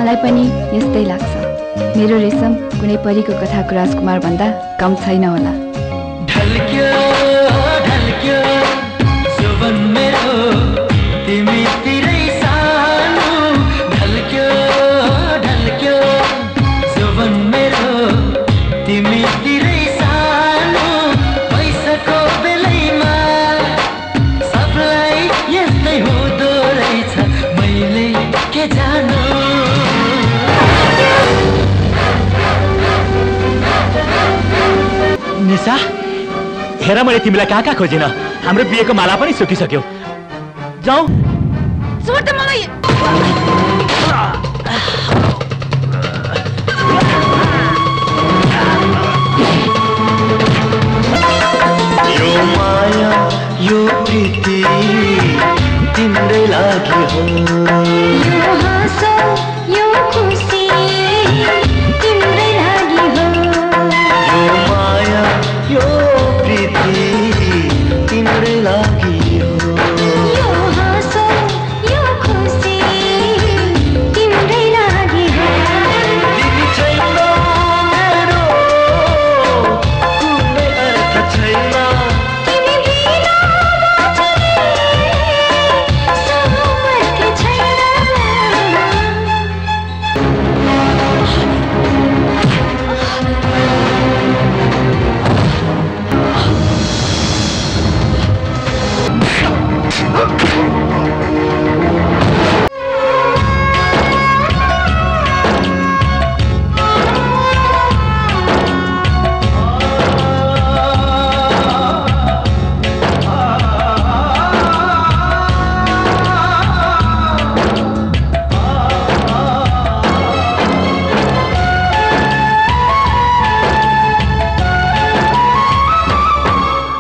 मलाई पनि यस्तै लाग्छ। मेरो रेशम कुनै परीको कथाको राजकुमार भन्दा कम छैन होला। ढल्क्यो ढल्क्यो जुबन मेरो तिमीतिरै सानो, ढल्क्यो ढल्क्यो जुबन मेरो तिमीतिरै सानो, पैसाको बेलैमा सबलाई यस्तै हुँदो रहेछ, मैले के जानु। निशा, हेर मैले तिमीलाई कहाँ कहाँ खोजिन, हाम्रो बिहेको माला पनि सुकिसक्यो। जाऊ छोड त मलाई। यो माया यो प्रीति तिम्रै लागि हो, यो हाँसो यो खुसी तिम्रै लागि हो, यो माया यो प्रीति तिम्रै लागि हो, यो हाँसो यो खुसी तिम्रै लागि हो। तिमी छैन मेरो कुनै अर्थ छैन, तिमी बिना सामर्थ्य छैन।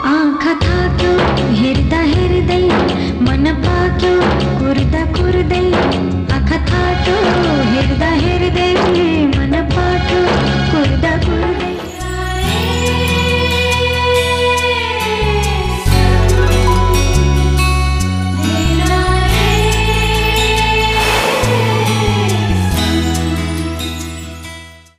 आँखा थाक्यो हेर्दा हेर्दै, मन पाक्यो कुर्दा कुर्दै,